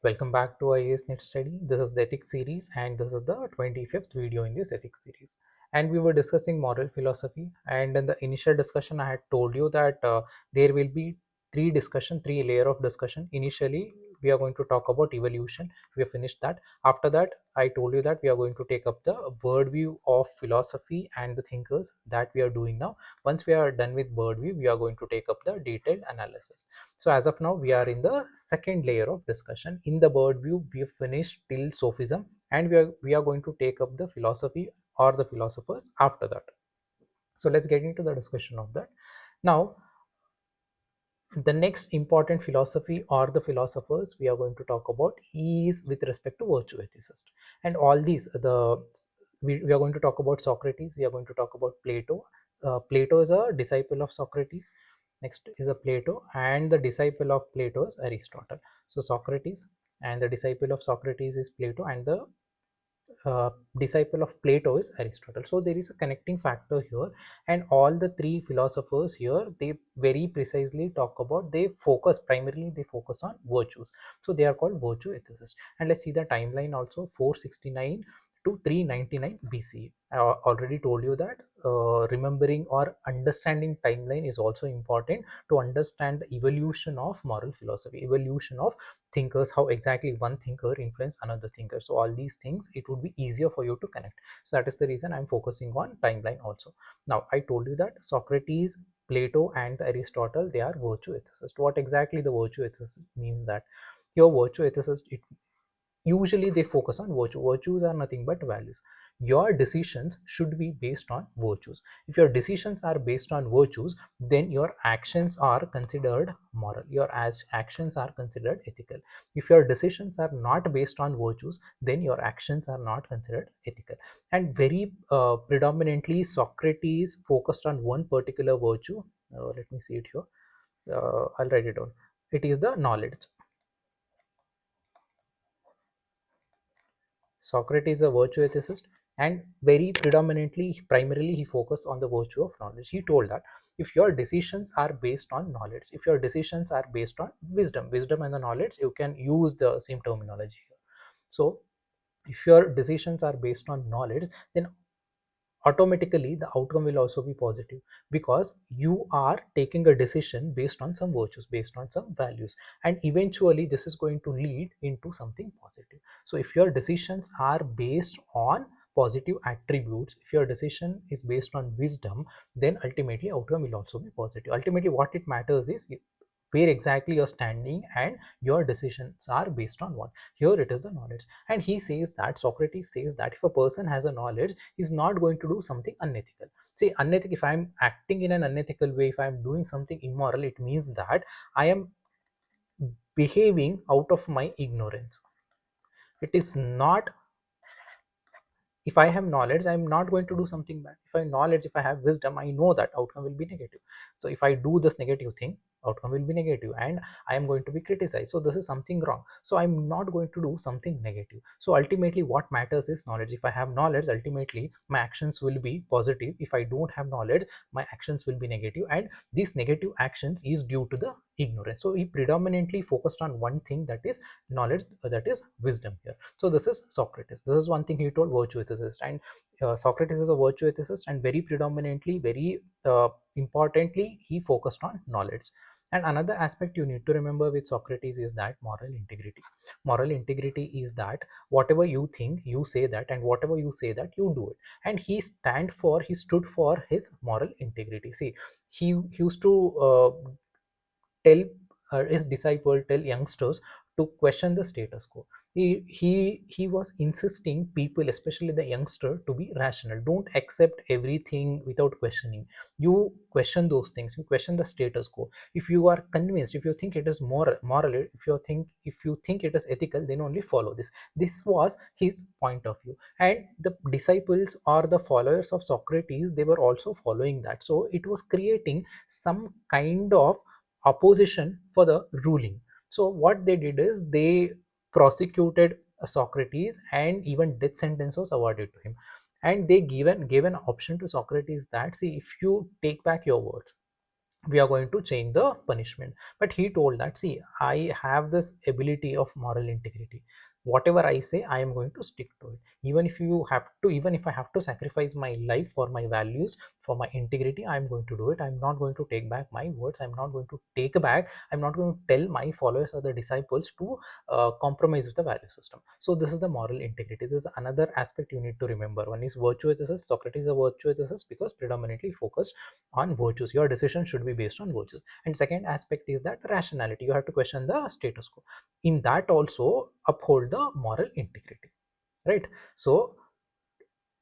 Welcome back to IAS Net Study. This is the ethics series and this is the 25th video in this ethics series. And we were discussing moral philosophy, and in the initial discussion I had told you that there will be three layer of discussion. Initially we are going to talk about evolution. We have finished that. After that I told you that we are going to take up the bird view of philosophy and the thinkers that we are doing now. Once we are done with bird view, we are going to take up the detailed analysis. So as of now, we are in the second layer of discussion. In the bird view, we have finished till sophism, and we are going to take up the philosophy or the philosophers after that. So let's get into the discussion of that. Now, the next important philosophy or the philosophers we are going to talk about is with respect to virtue ethicist. And all these, we are going to talk about Socrates, we are going to talk about Plato. Plato is a disciple of Socrates. Next is a Plato, and the disciple of Plato is Aristotle. So Socrates, and the disciple of Socrates is Plato, and the disciple of Plato is Aristotle. So there is a connecting factor here, and all the three philosophers here, they very precisely talk about, they focus primarily, they focus on virtues. So they are called virtue ethicists. And let's see the timeline also. 469 to 399 BCE. I already told you that remembering or understanding timeline is also important to understand the evolution of moral philosophy, evolution of thinkers, how exactly one thinker influence another thinker. So all these things, it would be easier for you to connect. So that is the reason I'm focusing on timeline also. Now I told you that Socrates, Plato and Aristotle, they are virtue ethicists. What exactly the virtue ethicist means? That your virtue ethicist, it usually they focus on virtues are nothing but values. Your decisions should be based on virtues. If your decisions are based on virtues, then your actions are considered moral, your actions are considered ethical. If your decisions are not based on virtues, then your actions are not considered ethical. And very predominantly Socrates focused on one particular virtue. Let me see it here. I'll write it down. It is the knowledge. Socrates is a virtue ethicist, and very predominantly, primarily, he focused on the virtue of knowledge. He told that if your decisions are based on knowledge, if your decisions are based on wisdom and the knowledge, you can use the same terminology here. So, if your decisions are based on knowledge, then automatically the outcome will also be positive, because you are taking a decision based on some virtues, based on some values, and eventually this is going to lead into something positive. So if your decisions are based on positive attributes, if your decision is based on wisdom, then ultimately outcome will also be positive. Ultimately what it matters is where exactly you're standing, and your decisions are based on what. Here it is the knowledge. And he says that, Socrates says that, if a person has a knowledge, he's not going to do something unethical. See, unethical, if I'm acting in an unethical way, if I'm doing something immoral, it means that I am behaving out of my ignorance. It is not, if I have knowledge, I'm not going to do something bad. If I knowledge, if I have wisdom, I know that outcome will be negative. So if I do this negative thing, outcome will be negative, and I am going to be criticized. So this is something wrong. So I'm not going to do something negative. So ultimately what matters is knowledge. If I have knowledge, ultimately my actions will be positive. If I don't have knowledge, my actions will be negative, and these negative actions is due to the ignorance. So he predominantly focused on one thing, that is knowledge, that is wisdom here. So this is Socrates. This is one thing he told, virtue ethicist. And Socrates is a virtue ethicist, and very predominantly, very importantly, he focused on knowledge. And another aspect you need to remember with Socrates is that moral integrity. Moral integrity is that whatever you think, you say that, and whatever you say that, you do it. And he stood for his moral integrity. See, he used to tell his disciple, tell youngsters to question the status quo. He was insisting people, especially the youngster, to be rational. Don't accept everything without questioning. You question those things, you question the status quo. If you are convinced, if you think it is moral, if you think it is ethical, then only follow this. This was his point of view, and the disciples or the followers of Socrates, they were also following that. So it was creating some kind of opposition for the ruling. So what they did is they prosecuted Socrates, and even death sentence was awarded to him. And they gave an option to Socrates that, see, if you take back your words, we are going to change the punishment. But he told that, see, I have this ability of moral integrity. Whatever I say, I am going to stick to it. Even if I have to sacrifice my life for my values, for my integrity, I am going to do it. I'm not going to take back my words. I'm not going to take back. I'm not going to tell my followers or the disciples to compromise with the value system. So this is the moral integrity. This is another aspect you need to remember. One is virtue ethicist. Socrates is a virtue ethicist because predominantly focused on virtues. Your decision should be based on virtues. And second aspect is that rationality. You have to question the status quo. In that also uphold the moral integrity, right? So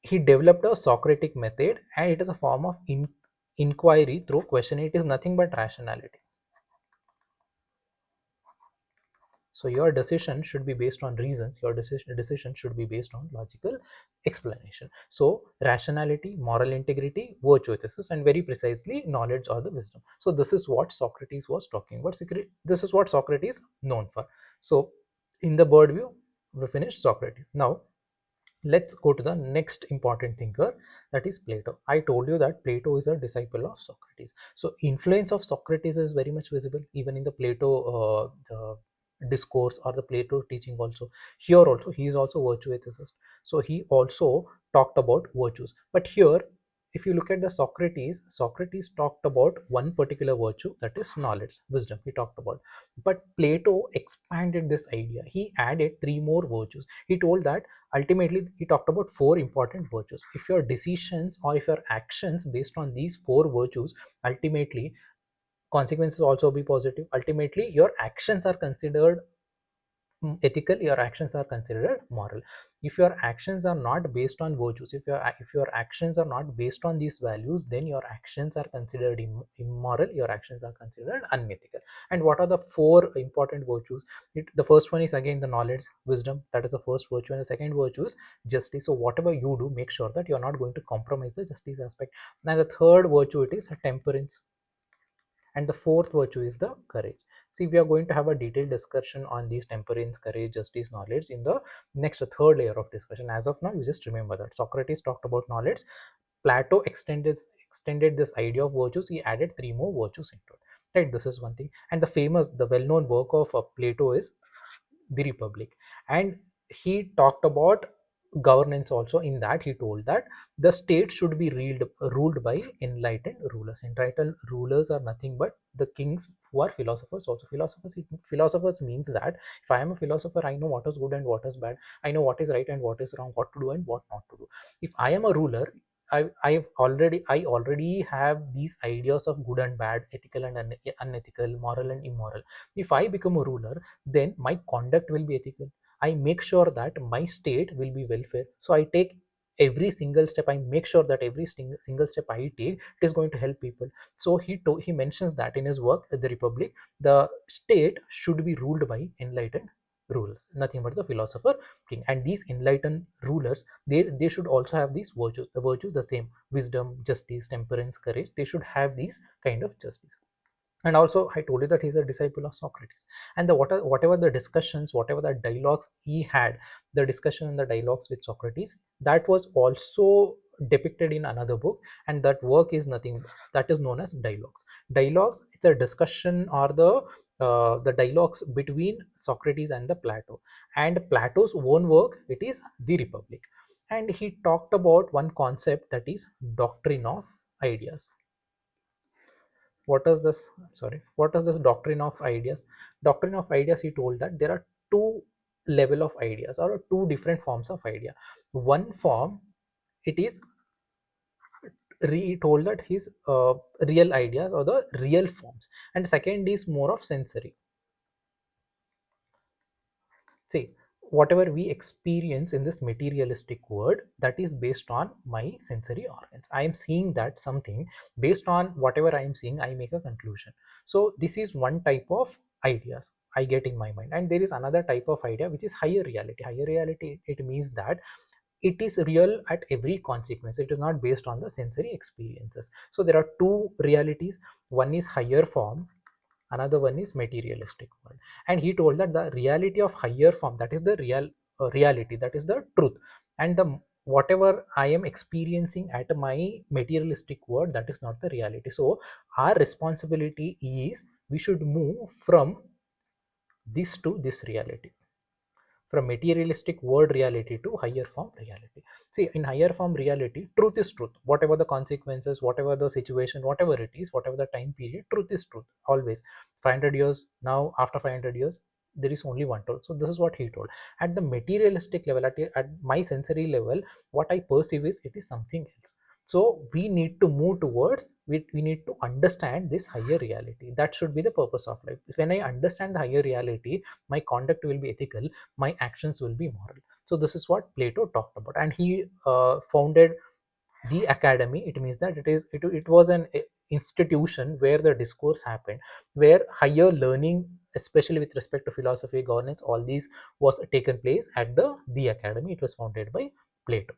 he developed a Socratic method, and it is a form of inquiry through question. It is nothing but rationality. So your decision should be based on reasons. Your decision should be based on logical explanation. So rationality, moral integrity, virtue ethics, and very precisely knowledge or the wisdom. So this is what Socrates was talking about. This is what Socrates is known for. So in the bird view, we finished Socrates. Now let's go to the next important thinker, that is Plato. I told you that Plato is a disciple of Socrates. So influence of Socrates is very much visible even in the Plato the discourse or the Plato teaching also. Here also he is also virtue ethicist, so he also talked about virtues. But here, if you look at the Socrates talked about one particular virtue, that is knowledge, wisdom, he talked about. But Plato expanded this idea. He added three more virtues. He told that ultimately he talked about four important virtues. If your decisions or if your actions based on these four virtues, ultimately consequences also be positive. Ultimately your actions are considered ethical, your actions are considered moral. If your actions are not based on virtues, if your actions are not based on these values, then your actions are considered immoral, your actions are considered unethical. And what are the four important virtues? The first one is again the knowledge, wisdom, that is the first virtue. And the second virtue is justice. So whatever you do, make sure that you are not going to compromise the justice aspect. Now the third virtue, it is temperance. And the fourth virtue is the courage. See, we are going to have a detailed discussion on these: temperance, courage, justice, knowledge in the next third layer of discussion. As of now, you just remember that Socrates talked about knowledge. Plato extended this idea of virtues. He added three more virtues into it, right? This is one thing. And the well-known work of Plato is the Republic. And he talked about governance also. In that, he told that the state should be ruled by enlightened rulers. Enlightened rulers are nothing but the kings who are philosophers. Also philosophers means that if I am a philosopher, I know what is good and what is bad. I know what is right and what is wrong, what to do and what not to do. If I am a ruler, I already have these ideas of good and bad, ethical and unethical, moral and immoral. If I become a ruler, then my conduct will be ethical. I make sure that my state will be welfare. So I take every single step. I make sure that every single step I take, it is going to help people. So he mentions that in his work, The Republic, the state should be ruled by enlightened rulers, nothing but the philosopher king. And these enlightened rulers, they should also have these virtues. The virtues the same: wisdom, justice, temperance, courage. They should have these kind of justice. And also I told you that he's a disciple of Socrates. And whatever the discussions, whatever the dialogues he had, the discussion and the dialogues with Socrates, that was also depicted in another book. And that work is nothing that is known as dialogues. It's a discussion or the dialogues between Socrates and the Plato. And Plato's own work, it is The Republic. And he talked about one concept, that is doctrine of ideas. What is this doctrine of ideas? Doctrine of ideas, he told that there are two level of ideas, or two different forms of idea. One form, it is he told that his real ideas or the real forms. And second is more of sensory. See, whatever we experience in this materialistic world, that is based on my sensory organs. I am seeing that something. Based on whatever I am seeing, I make a conclusion. So this is one type of ideas I get in my mind. And there is another type of idea, which is higher reality. Higher reality, it means that it is real at every consequence. It is not based on the sensory experiences. So there are two realities. One is higher form, another one is materialistic world. And he told that the reality of higher form, that is the reality, that is the truth. And the whatever I am experiencing at my materialistic world, that is not the reality. So our responsibility is we should move from this to this reality, from materialistic world reality to higher form reality. See, in higher form reality, truth is truth. Whatever the consequences, whatever the situation, whatever it is, whatever the time period, truth is truth always. 500 years now, after 500 years, there is only one truth. So this is what he told. At the materialistic level, at my sensory level, what I perceive is it is something else. So we need to move towards, we need to understand this higher reality. That should be the purpose of life. When I understand the higher reality, my conduct will be ethical, my actions will be moral. So this is what Plato talked about, and he founded the academy. It means that it was an institution where the discourse happened, where higher learning, especially with respect to philosophy, governance, all these was taken place at the academy. It was founded by Plato.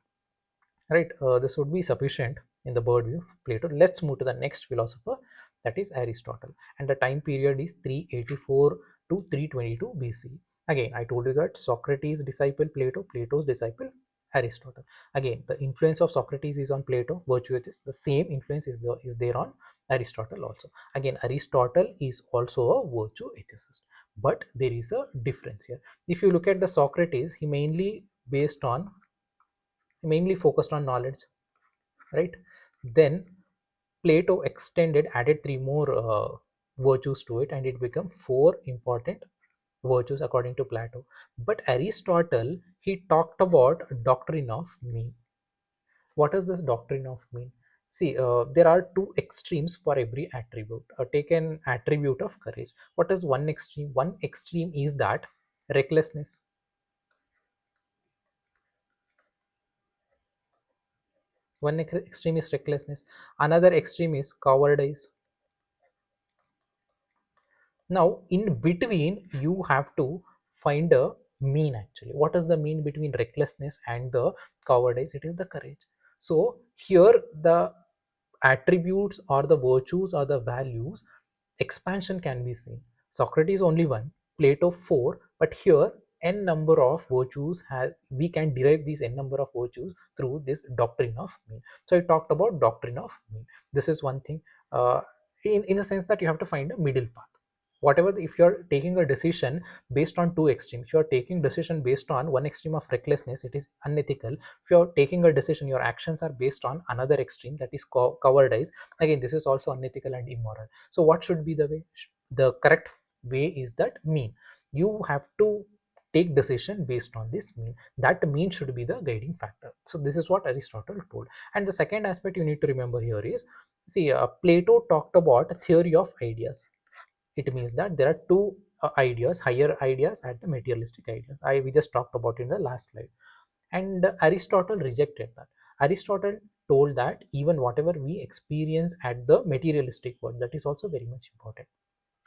Right, this would be sufficient in the bird view of Plato. Let's move to the next philosopher, that is Aristotle, and the time period is 384 to 322 BC. Again, I told you that Socrates disciple Plato, Plato's disciple Aristotle. Again, the influence of Socrates is on Plato, virtue ethics. The same influence is there on Aristotle also. Again, Aristotle is also a virtue ethicist, but there is a difference here. If you look at the Socrates, he mainly focused on knowledge, right? Then Plato extended, added three more virtues to it, and it became four important virtues according to Plato. But Aristotle, he talked about doctrine of mean. What is this doctrine of mean? See, there are two extremes for every attribute. Take an attribute of courage. What is one extreme? One extreme is that recklessness. One extreme is recklessness. Another extreme is cowardice. Now, in between, you have to find a mean actually. What is the mean between recklessness and the cowardice? It is the courage. So, here the attributes or the virtues or the values, expansion can be seen. Socrates only one, Plato four, but here n number of virtues has, we can derive these n number of virtues through this doctrine of mean. So I talked about doctrine of mean. This is one thing, uh, in the sense that you have to find a middle path. Whatever, if you're taking a decision based on two extremes, if you're taking decision based on one extreme of recklessness, it is unethical. If you're taking a decision, your actions are based on another extreme, that is cowardice, again this is also unethical and immoral. So what should be the way? The correct way is that mean. You have to take decision based on this mean. That mean should be the guiding factor. So this is what Aristotle told. And the second aspect you need to remember here is, see, Plato talked about theory of ideas. It means that there are two ideas, higher ideas and the materialistic ideas. We just talked about in the last slide. And Aristotle rejected that. Aristotle told that even whatever we experience at the materialistic world, that is also very much important.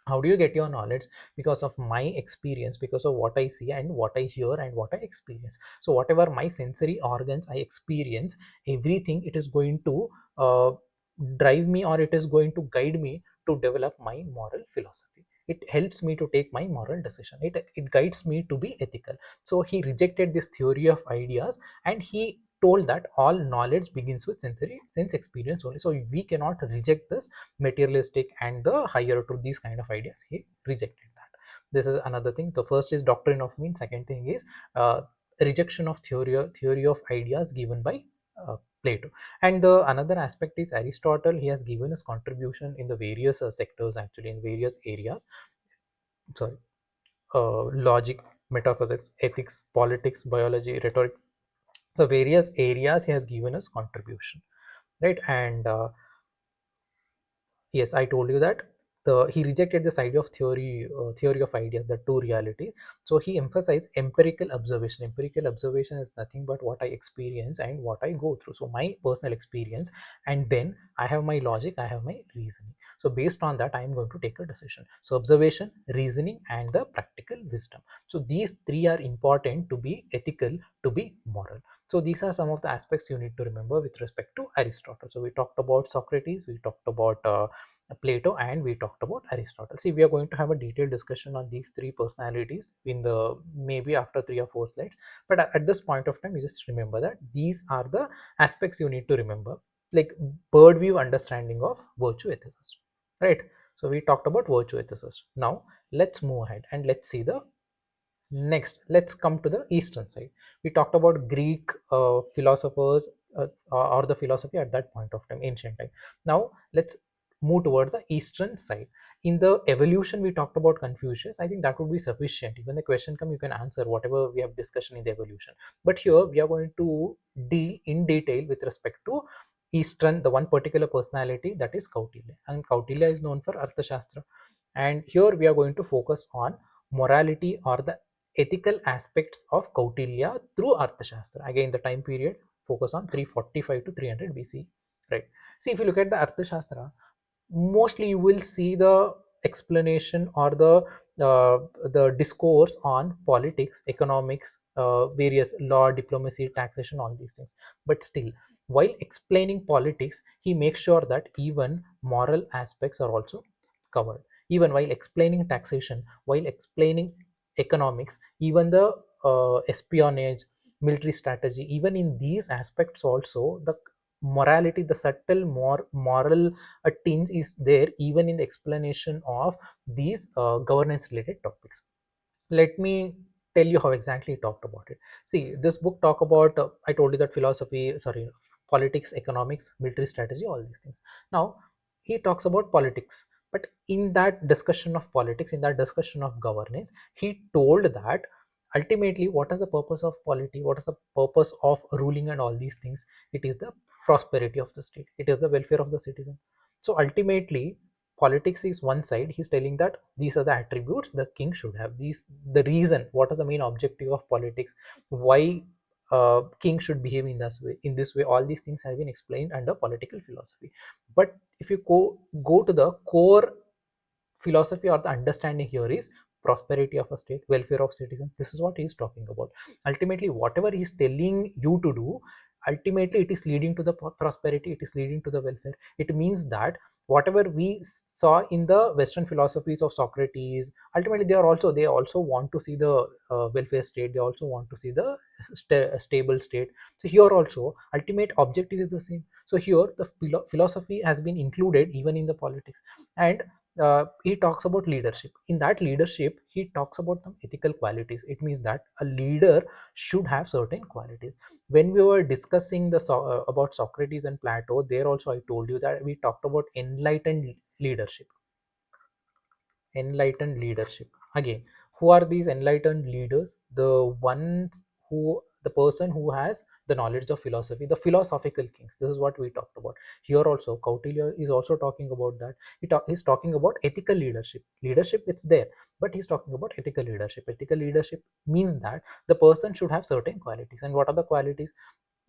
How do you get your knowledge? Because of my experience, because of what I see and what I hear and what I experience. So whatever my sensory organs I experience, everything, it is going to drive me, or it is going to guide me to develop my moral philosophy. It helps me to take my moral decision. It guides me to be ethical. So he rejected this theory of ideas, and he told that all knowledge begins with sense experience only. So we cannot reject this materialistic and the higher to these kind of ideas. He rejected that. This is another thing. The first is doctrine of mean. Second thing is uh, rejection of theory of ideas given by Plato. And the another aspect is Aristotle. He has given his contribution in the various sectors, actually in various areas. Sorry, logic, metaphysics, ethics, politics, biology, rhetoric. So various areas he has given us contribution, right? And yes, I told you that he rejected this idea of theory of ideas, the two realities. So he emphasized empirical observation. Empirical observation is nothing but what I experience and what I go through. So my personal experience, and then I have my logic, I have my reasoning. So based on that, I am going to take a decision. So observation, reasoning, and the practical wisdom. So these three are important to be ethical, to be moral. So these are some of the aspects you need to remember with respect to Aristotle. So we talked about Socrates, we talked about Plato, and we talked about Aristotle. See, we are going to have a detailed discussion on these three personalities in the maybe after 3 or 4 slides. But at this point of time, you just remember that these are the aspects you need to remember, like bird view understanding of virtue ethicist, right? So we talked about virtue ethicist. Now let's move ahead and let's see the next. Let's come to the eastern side. We talked about Greek philosophers, or the philosophy at that point of time, ancient time. Now let's move toward the eastern side. In the evolution, we talked about Confucius. I think that would be sufficient. Even the question come, you can answer whatever we have discussion in the evolution. But here we are going to deal in detail with respect to eastern, the one particular personality, that is Kautilya. And Kautilya is known for Arthashastra. And here we are going to focus on morality or the ethical aspects of Kautilya through Arthashastra. Again, the time period focus on 345 to 300 BC. Right. See, if you look at the Arthashastra, mostly you will see the explanation or the discourse on politics, economics, various law, diplomacy, taxation, all these things. But still, while explaining politics, he makes sure that even moral aspects are also covered. Even while explaining taxation, while explaining economics, even the espionage, military strategy, even in these aspects also, the morality, the subtle moral a tinge is there even in the explanation of these governance related topics. Let me tell you how exactly he talked about it. See, this book talk about, I told you that philosophy, sorry, politics, economics, military strategy, all these things. Now he talks about politics, but in that discussion of politics, in that discussion of governance, he told that ultimately what is the purpose of polity, what is the purpose of ruling and all these things. It is the prosperity of the state, it is the welfare of the citizen. So ultimately, politics is one side. He's telling that these are the attributes the king should have, these the reason, what is the main objective of politics, why king should behave in this way. All these things have been explained under political philosophy. But if you go to the core philosophy or the understanding here is prosperity of a state, welfare of citizens. This is what he is talking about. Ultimately, whatever he is telling you to do, ultimately it is leading to the prosperity, it is leading to the welfare. It means that whatever we saw in the Western philosophies of Socrates, ultimately they also want to see the welfare state, they also want to see the stable state. So here also ultimate objective is the same. So here the philosophy has been included even in the politics. And he talks about leadership. In that leadership, he talks about some ethical qualities. It means that a leader should have certain qualities. When we were discussing about Socrates and Plato, there also I told you that we talked about leadership enlightened leadership. Again, who are these enlightened leaders? The person who has the knowledge of philosophy, the philosophical kings. This is what we talked about. Here also Kautilya is also talking about that. He's talking about ethical leadership. Leadership, it's there, but he's talking about ethical leadership. Ethical leadership means that the person should have certain qualities. And what are the qualities?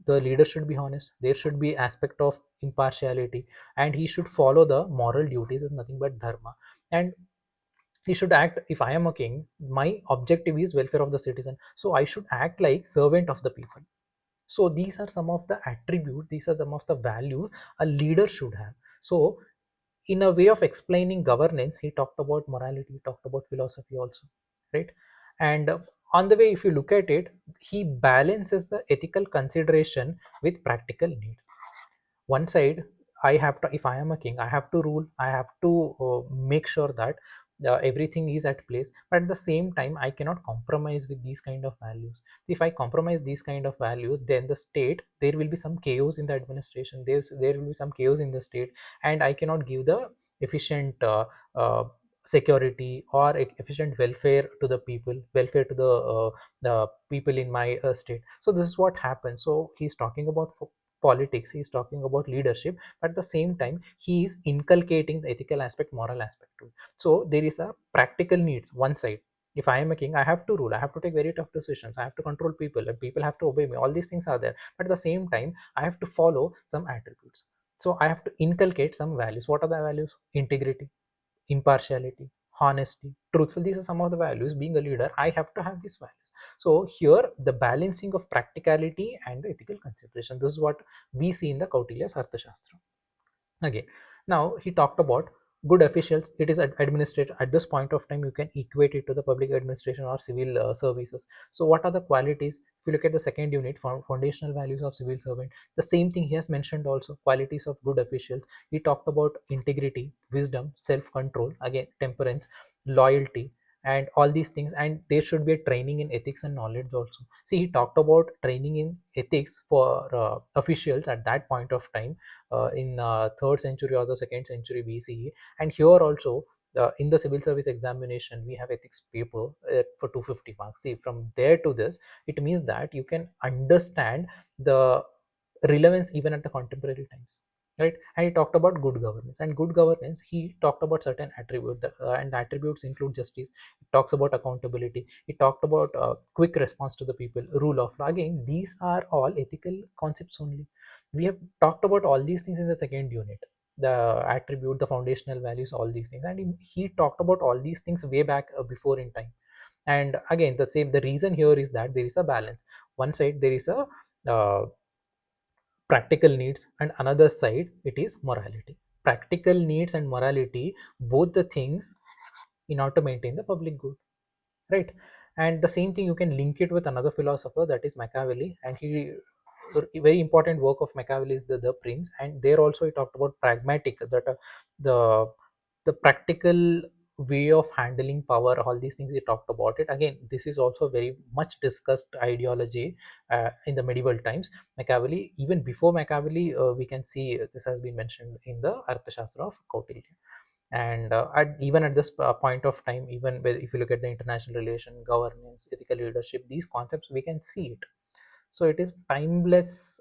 The leader should be honest, there should be aspect of impartiality, and he should follow the moral duties, is nothing but dharma. And he should act, if I am a king, my objective is welfare of the citizen, so I should act like servant of the people. So these are some of the attributes, these are some of the values a leader should have. So in a way of explaining governance, he talked about morality, he talked about philosophy also, right? And on the way, if you look at it, he balances the ethical consideration with practical needs. One side, I have to, if I am a king, I have to rule, I have to make sure that everything is at place, but at the same time I cannot compromise with these kind of values. If I compromise these kind of values, then the state, there will be some chaos in the administration, there will be some chaos in the state, and I cannot give the efficient uh, security or efficient welfare to the people, welfare to the people in my state. So this is what happens. So he's talking about politics, he's talking about leadership, but at the same time he is inculcating the ethical aspect, moral aspect too. So there is a practical needs one side. If I am a king, I have to rule, I have to take very tough decisions, I have to control people, and people have to obey me, all these things are there. But at the same time, I have to follow some attributes. So I have to inculcate some values. What are the values? Integrity, impartiality, honesty, truthful. These are some of the values. Being a leader, I have to have these values. So here, the balancing of practicality and the ethical consideration. This is what we see in the Kautilya's Arthashastra. Again, now he talked about good officials, it is administrator. At this point of time, you can equate it to the public administration or civil services. So what are the qualities? If you look at the second unit, foundational values of civil servant, the same thing he has mentioned also, qualities of good officials. He talked about integrity, wisdom, self control, again temperance, loyalty, and all these things. And there should be a training in ethics and knowledge also. See, he talked about training in ethics for officials at that point of time, in third century or the second century BCE. And here also, in the civil service examination, we have ethics paper for 250 marks. See, from there to this, it means that you can understand the relevance even at the contemporary times, right? And he talked about good governance. And good governance, he talked about certain attributes, and attributes include justice. It talks about accountability. It talked about quick response to the people, rule of law. Again, these are all ethical concepts only. We have talked about all these things in the second unit, the attribute, the foundational values, all these things. And he talked about all these things way back before in time. And again, the reason here is that there is a balance. One side there is a practical needs, and another side it is morality. Practical needs and morality, both the things, in order to maintain the public good, right? And the same thing you can link it with another philosopher, that is Machiavelli. And he, a very important work of Machiavelli is the Prince. And there also he talked about pragmatic, that the the practical way of handling power, all these things he talked about it. Again, this is also very much discussed ideology in the medieval times. Machiavelli, even before Machiavelli, we can see this has been mentioned in the Arthashastra of Kautilya. And even at this point of time, even if you look at the international relation, governance, ethical leadership, these concepts, we can see it. So it is timeless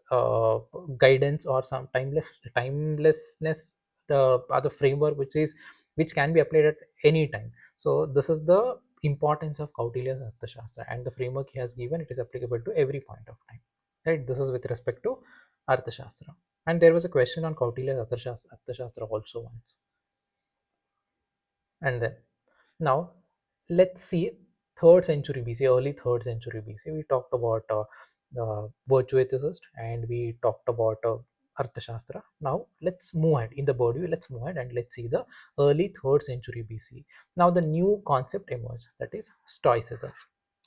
guidance, or some timelessness, the other framework which can be applied at any time. So this is the importance of Kautilya's Arthashastra, and the framework he has given, it is applicable to every point of time, right? This is with respect to Arthashastra. And there was a question on Kautilya's Arthashastra also once. And then, now let's see, third century BC, early third century BC. We talked about virtue ethicist, and we talked about Arthashastra. Now let's move ahead in the body. Let's move ahead and let's see the early third century BC. Now the new concept emerged, that is Stoicism.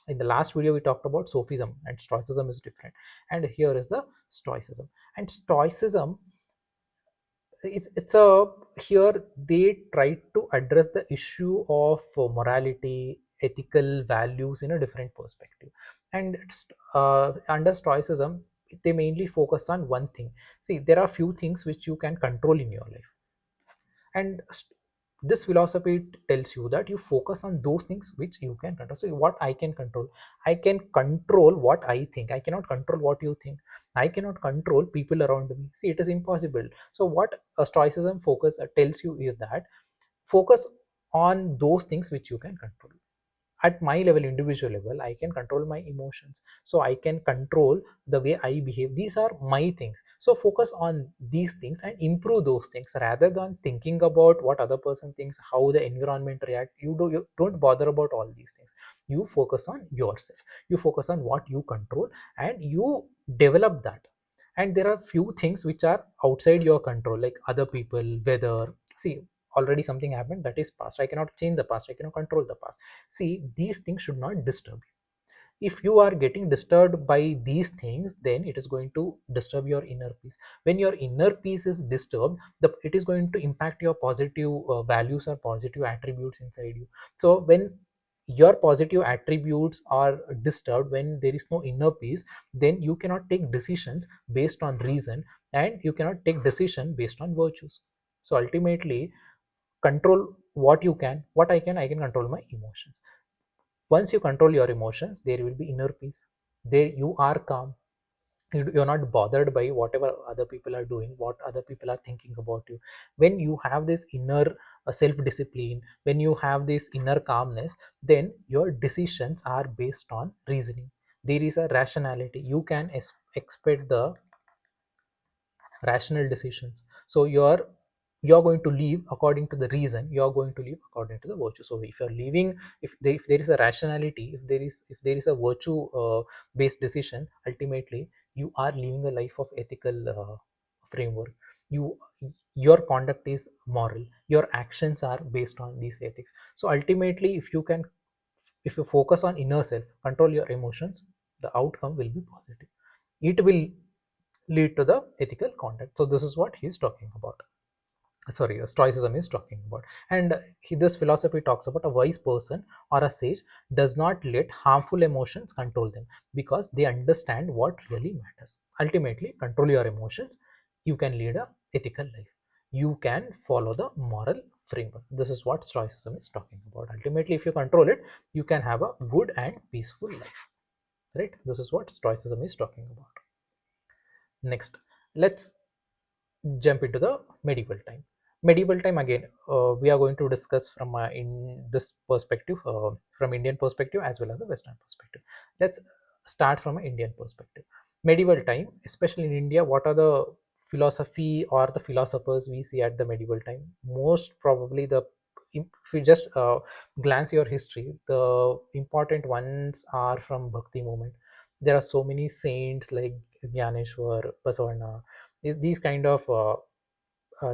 In the last video we talked about Sophism, and Stoicism is different. And here is the Stoicism. And Stoicism, it's a, here they try to address the issue of morality, ethical values in a different perspective. And under Stoicism, they mainly focus on one thing. See, there are few things which you can control in your life, and this philosophy tells you that you focus on those things which you can control. So what I can control, I can control what I think. I cannot control what you think. I cannot control people around me. See, it is impossible. So what a Stoicism focus tells you is that focus on those things which you can control. At my level, individual level, I can control my emotions, so I can control the way I behave. These are my things. So focus on these things and improve those things, rather than thinking about what other person thinks, how the environment react. You don't bother about all these things. You focus on yourself. You focus on what you control, and you develop that. And there are few things which are outside your control, like other people, weather. See, already something happened, that is past. I cannot change the past, I cannot control the past. See, these things should not disturb you. If you are getting disturbed by these things, then it is going to disturb your inner peace. When your inner peace is disturbed, it is going to impact your positive values or positive attributes inside you. So when your positive attributes are disturbed, when there is no inner peace, then you cannot take decisions based on reason, and you cannot take decision based on virtues. So ultimately, control what you can. What I can control my emotions. Once you control your emotions, there will be inner peace. There you are calm. You're not bothered by whatever other people are doing, what other people are thinking about you. When you have this inner self discipline, when you have this inner calmness, then your decisions are based on reasoning. There is a rationality. You can expect the rational decisions. So you're going to live according to the reason, you're going to live according to the virtue. So if you're living, if there is a rationality, if there is a virtue based decision, ultimately you are living a life of ethical framework. you, your conduct is moral, your actions are based on these ethics. So ultimately, if you focus on inner self, control your emotions, the outcome will be positive. It will lead to the ethical conduct. So this is what he's talking about. Sorry, stoicism is talking about. And this philosophy talks about a wise person or a sage does not let harmful emotions control them, because they understand what really matters. Ultimately, control your emotions, you can lead a ethical life, you can follow the moral framework. This is what stoicism is talking about. Ultimately, if you control it, you can have a good and peaceful life, right? This is what stoicism is talking about. Next, let's jump into the medieval time. Medieval time, again, we are going to discuss from in this perspective, from Indian perspective as well as the Western perspective. Let's start from an Indian perspective. Medieval time, especially in India, what are the philosophy or the philosophers we see at the medieval time? Most probably, the if you just glance your history, the important ones are from Bhakti movement. There are so many saints like Gyaneshwar, Basavana, these kind of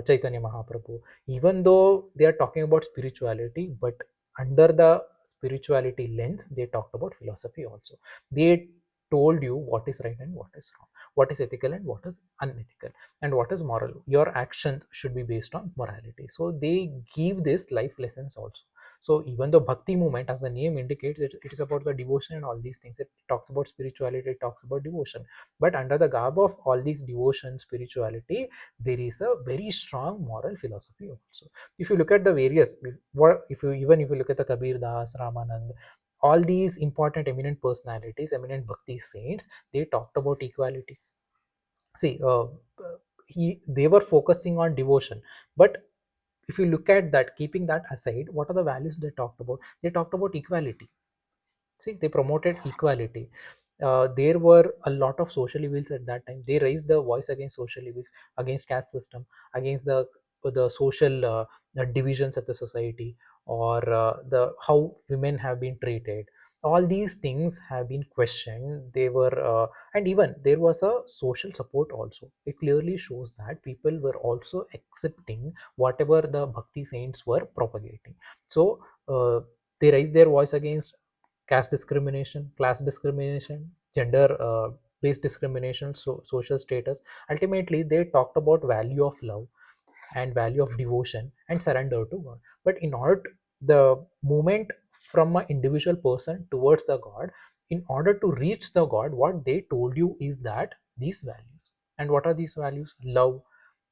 Chaitanya Mahaprabhu, even though they are talking about spirituality, but under the spirituality lens, they talked about philosophy also. They told you what is right and what is wrong, what is ethical and what is unethical, and what is moral. Your actions should be based on morality. So they give this life lessons also. So even though Bhakti movement, as the name indicates, it is about the devotion and all these things. It talks about spirituality, it talks about devotion. But under the garb of all these devotion, spirituality, there is a very strong moral philosophy also. If you look at the various, if you even if you look at the Kabir Das, Ramanand, all these important eminent personalities, eminent bhakti saints, they talked about equality. See, they were focusing on devotion, but if you look at that, keeping that aside, what are the values they talked about? They talked about equality. See, they promoted equality. There were a lot of social evils at that time. They raised the voice against social evils, against caste system, against the social divisions of the society, or the how women have been treated. All these things have been questioned. They were, and even there was a social support also. It clearly shows that people were also accepting whatever the bhakti saints were propagating. So they raised their voice against caste discrimination, class discrimination, gender based discrimination, so social status. Ultimately, they talked about value of love and value of devotion and surrender to God. But in order the movement from an individual person towards the God, in order to reach the God, what they told you is that these values. And what are these values? Love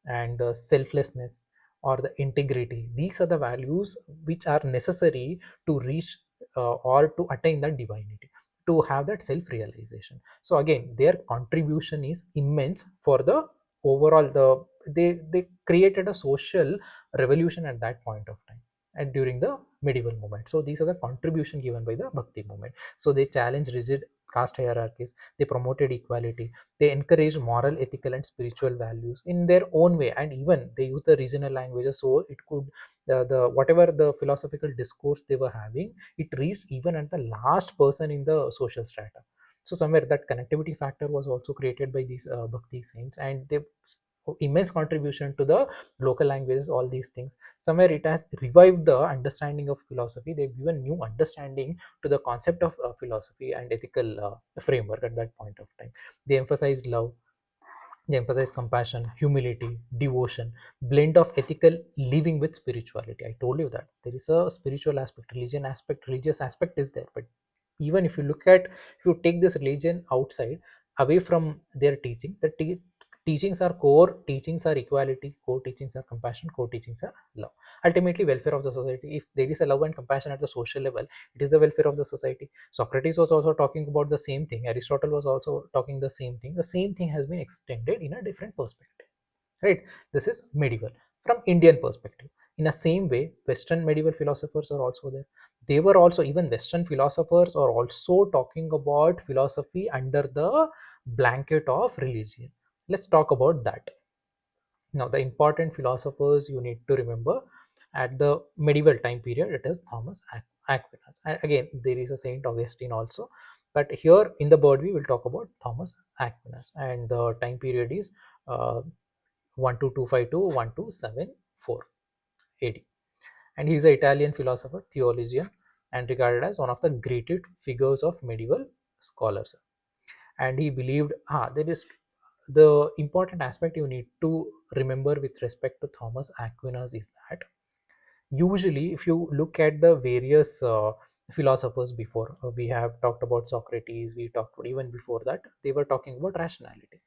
and the selflessness or the integrity. These are the values which are necessary to reach or to attain that divinity, to have that self realization. So again, their contribution is immense for the overall, they created a social revolution at that point of time and during the medieval movement. So these are the contribution given by the bhakti movement. So they challenged rigid caste hierarchies, they promoted equality, they encouraged moral, ethical and spiritual values in their own way, and even they use the regional languages, so it could, the whatever the philosophical discourse they were having, it reached even at the last person in the social strata. So somewhere that connectivity factor was also created by these bhakti saints, and they immense contribution to the local languages, all these things. Somewhere it has revived the understanding of philosophy. They've given new understanding to the concept of philosophy and ethical framework at that point of time. They emphasized love, they emphasize compassion, humility, devotion, blend of ethical living with spirituality. I told you that there is a spiritual aspect, religion aspect, religious aspect is there. But even if you look at, if you take this religion outside, away from their teaching, the teachings are core teachings are equality, core teachings are compassion, core teachings are love. Ultimately, welfare of the society. If there is a love and compassion at the social level, it is the welfare of the society. Socrates was also talking about the same thing. Aristotle was also talking the same thing. The same thing has been extended in a different perspective, right? This is medieval from Indian perspective. In the same way, Western medieval philosophers are also there. They were also, even Western philosophers are also talking about philosophy under the blanket of religion. Let's talk about that. Now, the important philosophers you need to remember at the medieval time period, it is Thomas Aquinas. And again, there is a Saint Augustine also. But here in the bird, we will talk about Thomas Aquinas. And the time period is uh, 1225 to 1274 AD. And he is an Italian philosopher, theologian, and regarded as one of the greatest figures of medieval scholars. And he believed, there is the important aspect you need to remember with respect to Thomas Aquinas is that usually if you look at the various philosophers before, we have talked about Socrates, we talked about, even before that they were talking about rationality.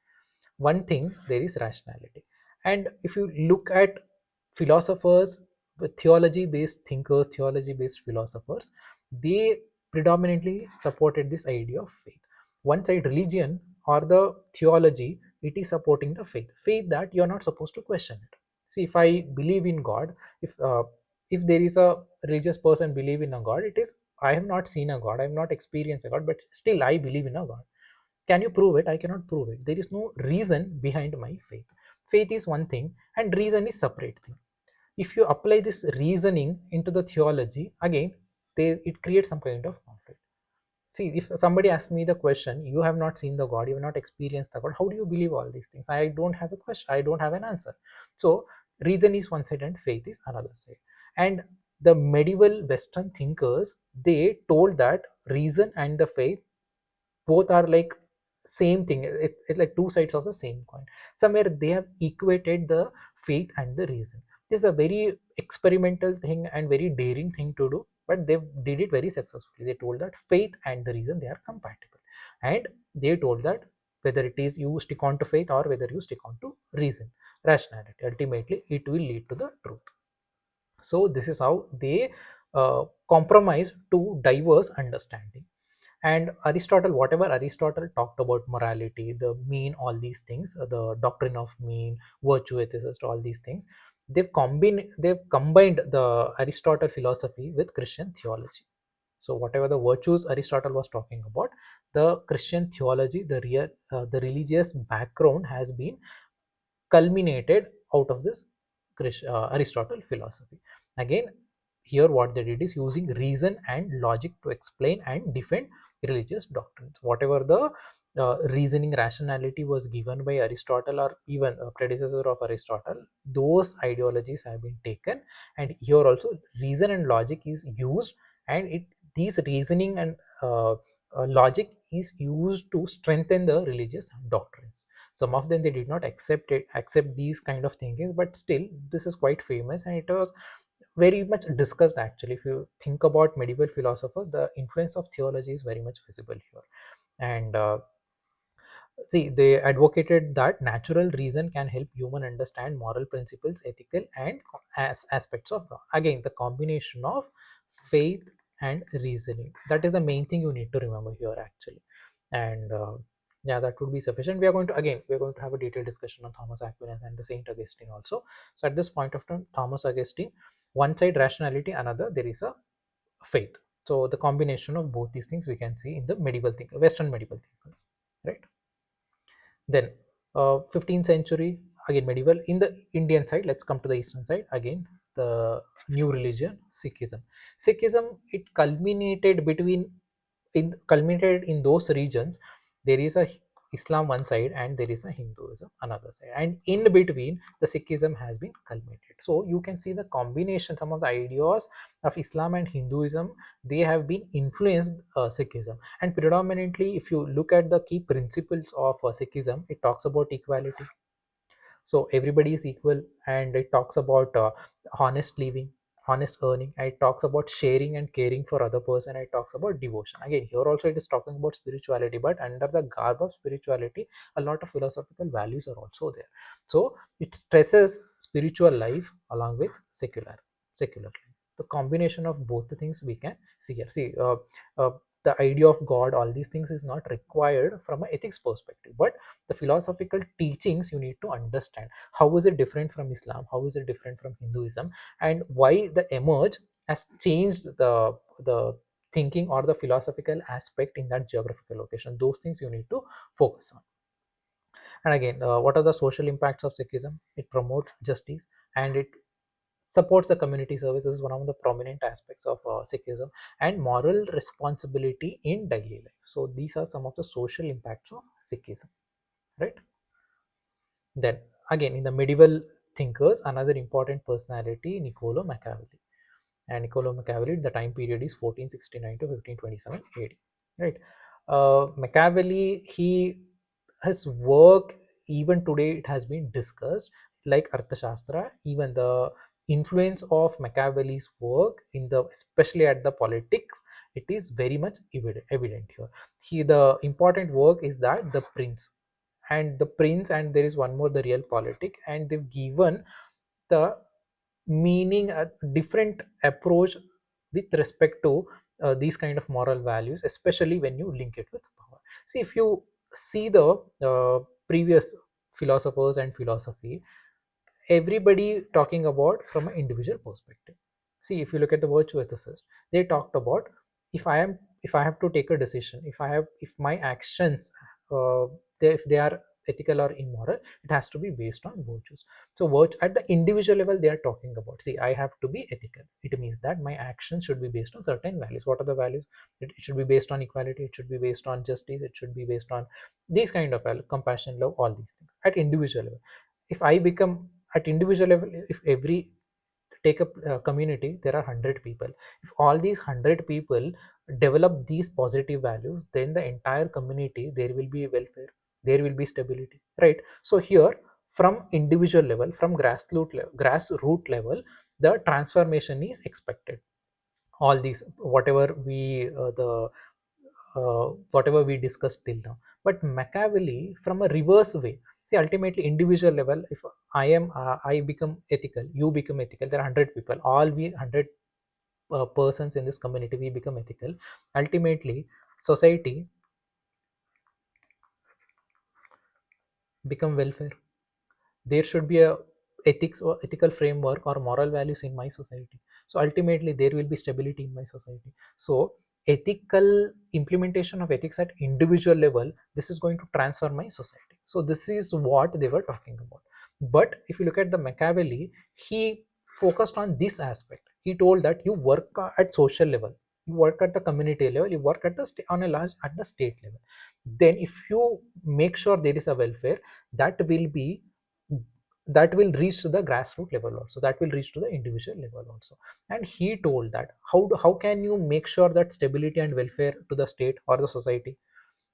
One thing, there is rationality. And if you look at philosophers, theology based thinkers, theology based philosophers, they predominantly supported this idea of faith. One side, religion or the theology, it is supporting the faith that you're not supposed to question it. See, if I believe in God, if there is a religious person believe in a God, it is, I have not seen a God, I have not experienced a God, but still I believe in a God. Can you prove it? I cannot prove it. There is no reason behind my faith. Faith is one thing and reason is separate thing. If you apply this reasoning into the theology, again, it creates some kind of conflict. See, if somebody asks me the question, you have not seen the God, you have not experienced the God, how do you believe all these things? I don't have a question, I don't have an answer. So reason is one side and faith is another side. And the medieval Western thinkers, they told that reason and the faith both are like same thing. It's like two sides of the same coin. Somewhere they have equated the faith and the reason. This is a very experimental thing and very daring thing to do, but they did it very successfully. They told that faith and the reason, they are compatible, and they told that whether it is you stick on to faith or whether you stick on to reason, rationality, ultimately it will lead to the truth. So this is how they compromise to diverse understanding. And Aristotle, whatever Aristotle talked about morality, the mean, all these things, the doctrine of mean, virtue ethicist, all these things, they've combined the Aristotle philosophy with Christian theology. So whatever the virtues Aristotle was talking about, the Christian theology, the religious background has been culminated out of this Aristotle philosophy. Again, here what they did is using reason and logic to explain and defend religious doctrines. Whatever the reasoning rationality was given by Aristotle or even a predecessor of Aristotle, those ideologies have been taken, and here also reason and logic is used, and these reasoning and logic is used to strengthen the religious doctrines. Some of them, they did not accept these kind of thinkings, but still this is quite famous, and it was very much discussed. Actually, if you think about medieval philosophers, the influence of theology is very much visible here. And see, they advocated that natural reason can help human understand moral principles, ethical and aspects of law. Again, the combination of faith and reasoning, that is the main thing you need to remember here actually. And yeah, that would be sufficient. We are going to have a detailed discussion on Thomas Aquinas and the Saint Augustine also. So at this point of time, Thomas Augustine, one side rationality, another there is a faith. So the combination of both these things we can see in the Western medieval thinkers, right? Then 15th century, again medieval. In the Indian side, let's come to the eastern side. Again, the new religion, Sikhism. Sikhism, it culminated in those regions. There is a Islam one side and there is a Hinduism another side, and in between the Sikhism has been culminated. So you can see the combination, some of the ideas of Islam and Hinduism, they have been influenced Sikhism. And predominantly, if you look at the key principles of Sikhism, it talks about equality. So everybody is equal, and it talks about honest living, honest earning, and it talks about sharing and caring for other person, and it talks about devotion. Again, here also it is talking about spirituality, but under the garb of spirituality, a lot of philosophical values are also there. So it stresses spiritual life along with secular life. The combination of both the things we can see here. See, uh, the idea of God, all these things is not required from an ethics perspective, but the philosophical teachings you need to understand. How is it different from Islam? How is it different from Hinduism? And why the emerge has changed the thinking or the philosophical aspect in that geographical location? Those things you need to focus on. And again, what are the social impacts of Sikhism? It promotes justice and it supports the community services, one of the prominent aspects of Sikhism, and moral responsibility in daily life. So these are some of the social impacts of Sikhism, right? Then again, in the medieval thinkers, another important personality, Niccolo Machiavelli. And Niccolo Machiavelli, the time period is 1469 to 1527 AD, right? Machiavelli, his work, even today it has been discussed, like Arthashastra. Even the influence of Machiavelli's work in the, especially at the politics, it is very much evident here. The important work is that the Prince, and there is one more, the Real Politic, and they've given the meaning a different approach with respect to these kind of moral values, especially when you link it with power. See, if you see the previous philosophers and philosophy, everybody talking about from an individual perspective. See, if you look at the virtue ethicist, they talked about, if I have to take a decision, if my actions, uh, if they are ethical or immoral, it has to be based on virtues. So virtue at the individual level, they are talking about, see, I have to be ethical. It means that my actions should be based on certain values. What are the values? It should be based on equality, it should be based on justice, it should be based on these kind of compassion, love, all these things at individual level. If I become, at individual level, if every, take a community, there are 100 people. If all these 100 people develop these positive values, then the entire community, there will be welfare, there will be stability, right? So here, from individual level, from grassroot level, the transformation is expected. All these, whatever we discussed till now. But Machiavelli, from a reverse way, see, ultimately individual level, if I become ethical, you become ethical, there are 100 people, all we 100 persons in this community, we become ethical. Ultimately, society become welfare. There should be a ethics or ethical framework or moral values in my society. So ultimately, there will be stability in my society. So ethical implementation of ethics at individual level, this is going to transform my society. So this is what they were talking about. But if you look at the Machiavelli, he focused on this aspect. He told that you work at social level, you work at the community level, you work at the on a large at the state level. Then if you make sure there is a welfare, that will be, that will reach to the grassroots level also, that will reach to the individual level also. And he told that, how can you make sure that stability and welfare to the state or the society?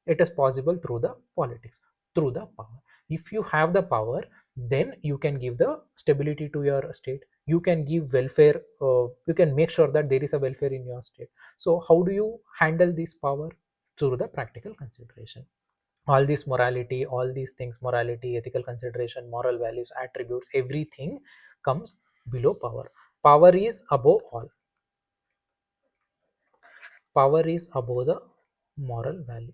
It is possible through the politics, through the power. If you have the power, then you can give the stability to your state, you can give welfare, you can make sure that there is a welfare in your state. So how do you handle this power? Through the practical consideration. All this morality, all these things, morality, ethical consideration, moral values, attributes, everything comes below power. Power is above all. Power is above the moral value.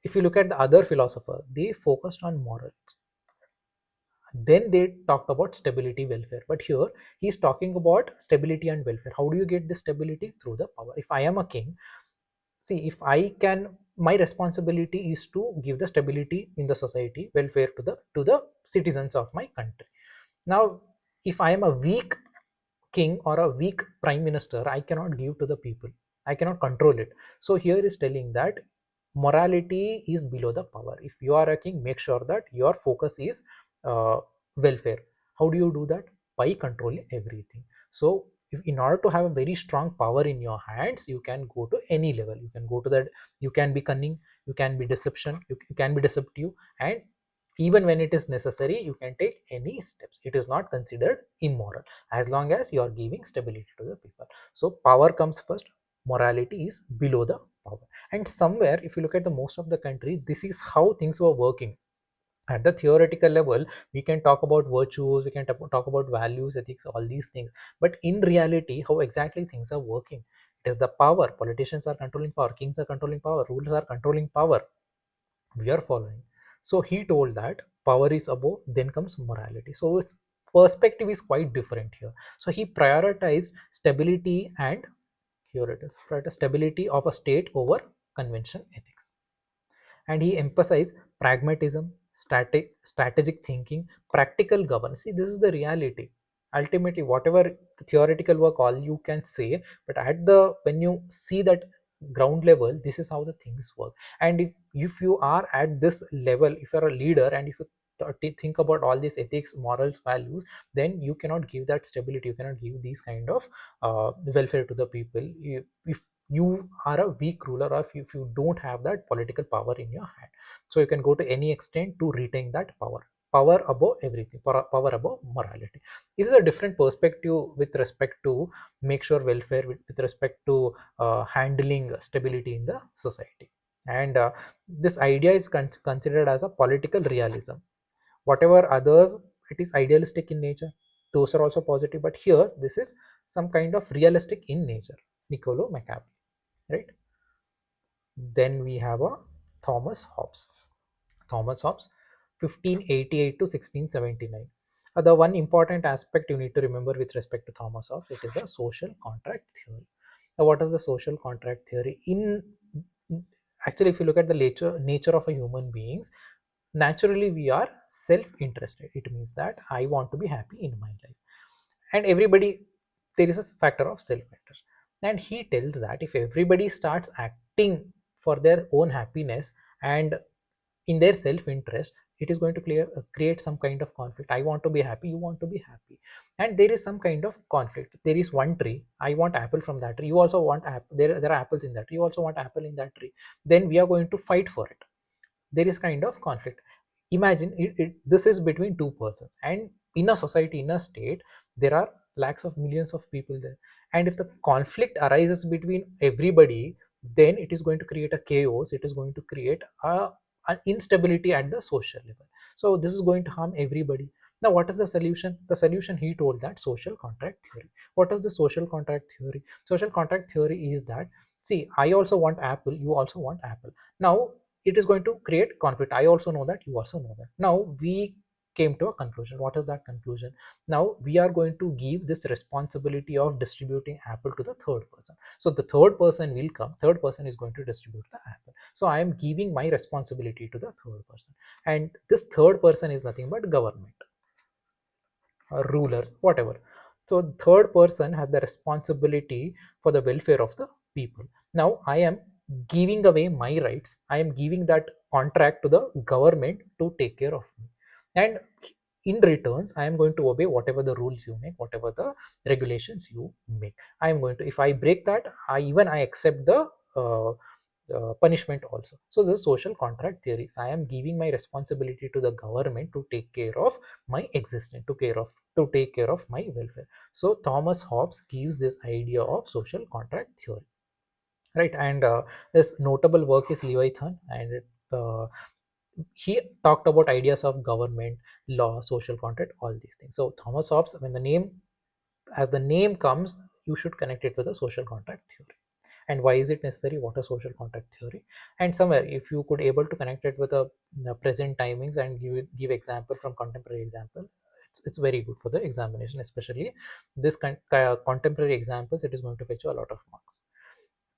If you look at the other philosopher, they focused on morals, then they talked about stability, welfare. But here he's talking about stability and welfare. How do you get this stability? Through the power. If I am a king, see, if I can, my responsibility is to give the stability in the society, welfare to the citizens of my country. Now, if I am a weak king or a weak prime minister, I cannot give to the people, I cannot control it. So here is telling that morality is below the power. If you are a king, make sure that your focus is uh, welfare. How do you do that? By controlling everything. So if, in order to have a very strong power in your hands, you can go to any level, you can go to that, you can be cunning, you can be deception, you can be deceptive, and even when it is necessary, you can take any steps. It is not considered immoral, as long as you are giving stability to the people. So power comes first, morality is below the power. And somewhere, if you look at the most of the country, this is how things were working. At the theoretical level, we can talk about virtues, we can talk about values, ethics, all these things. But in reality, how exactly things are working? It is the power. Politicians are controlling power, kings are controlling power, rulers are controlling power, we are following. So he told that power is above, then comes morality. So its perspective is quite different here. So he prioritized stability, and here it is, prioritized stability of a state over convention ethics. And he emphasized pragmatism, strategic thinking, practical governance. See, this is the reality. Ultimately, whatever the theoretical work all you can say, but at the, when you see that ground level, this is how the things work. And if you are at this level, if you're a leader, and if you think about all these ethics, morals, values, then you cannot give that stability, you cannot give these kind of welfare to the people. If you are a weak ruler, or if you don't have that political power in your hand, so you can go to any extent to retain that power above everything, power above morality. This is a different perspective with respect to make sure welfare, with respect to handling stability in the society. And this idea is considered as a political realism. Whatever others, it is idealistic in nature, those are also positive, but here this is some kind of realistic in nature. Niccolo Machiavelli, right? Then we have a Thomas Hobbes. Thomas Hobbes, 1588 to 1679. The one important aspect you need to remember with respect to Thomas Hobbes, it is the social contract theory. Now, what is the social contract theory? In actually, if you look at the nature of a human beings, naturally we are self-interested. It means that I want to be happy in my life, and everybody, there is a factor of self-interest. And he tells that if everybody starts acting for their own happiness and in their self-interest, it is going to create some kind of conflict. I want to be happy, you want to be happy, and there is some kind of conflict. There is one tree, I want apple from that tree, you also want apple, there are apples in that tree, you also want apple in that tree. Then we are going to fight for it. There is kind of conflict. Imagine this is between two persons, and in a society, in a state, there are lakhs of millions of people there, and if the conflict arises between everybody, then it is going to create a chaos, it is going to create an instability at the social level. So this is going to harm everybody. Now what is the solution? The solution, he told that social contract theory. What is the social contract theory? Social contract theory is that, see, I also want apple, you also want apple. Now it is going to create conflict. I also know that, you also know that. Now we came to a conclusion. What is that conclusion? Now we are going to give this responsibility of distributing apple to the third person. So the third person will come, third person is going to distribute the apple. So I am giving my responsibility to the third person, and this third person is nothing but government or rulers, whatever. So third person has the responsibility for the welfare of the people. Now I am giving away my rights, I am giving that contract to the government to take care of me, and in returns I am going to obey whatever the rules you make, whatever the regulations you make. I am going to, if I break that, I accept the punishment also. So this is social contract theories. I am giving my responsibility to the government to take care of my existence, to take care of my welfare. So Thomas Hobbes gives this idea of social contract theory, right? And this notable work is Leviathan, and he talked about ideas of government, law, social contract, all these things. So Thomas Hobbes, when the name, as the name comes, you should connect it with the social contract theory. And why is it necessary? What is social contract theory? And somewhere, if you could able to connect it with the present timings and give example from contemporary example, it's very good for the examination, especially this contemporary examples. It is going to fetch you a lot of marks.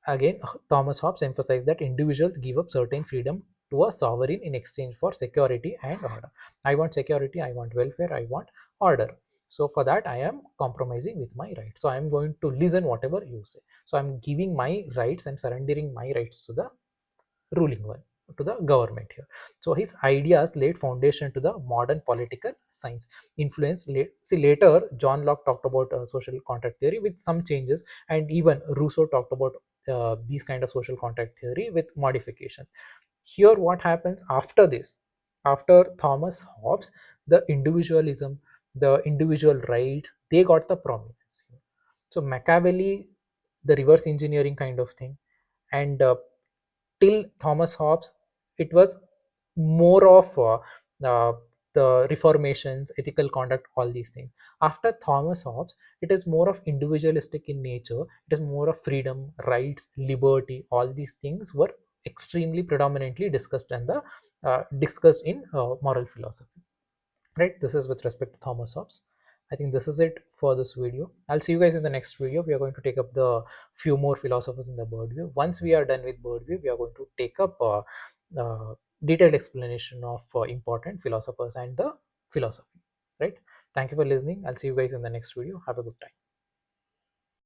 Again, Thomas Hobbes emphasized that individuals give up certain freedom to a sovereign in exchange for security and order. I want security, I want welfare, I want order. So for that, I am compromising with my rights. So I am going to listen whatever you say. So I'm giving my rights, I'm surrendering my rights to the ruling one, to the government here. So his ideas laid foundation to the modern political science. Influence later John Locke talked about social contract theory with some changes, and even Rousseau talked about these kind of social contract theory with modifications. Here what happens after this, after Thomas Hobbes, the individualism, the individual rights, they got the prominence here. So Machiavelli, the reverse engineering kind of thing, and till Thomas Hobbes, it was more of uh, the reformations, ethical conduct, all these things. After Thomas Hobbes, it is more of individualistic in nature. It is more of freedom, rights, liberty. All these things were extremely predominantly discussed and the discussed in moral philosophy. Right, this is with respect to Thomas Hobbes. I think this is it for this video. I'll see you guys in the next video. We are going to take up the few more philosophers in the bird view. Once we are done with bird view, we are going to take up detailed explanation of important philosophers and the philosophy. Right, thank you for listening. I'll see you guys in the next video. Have a good time.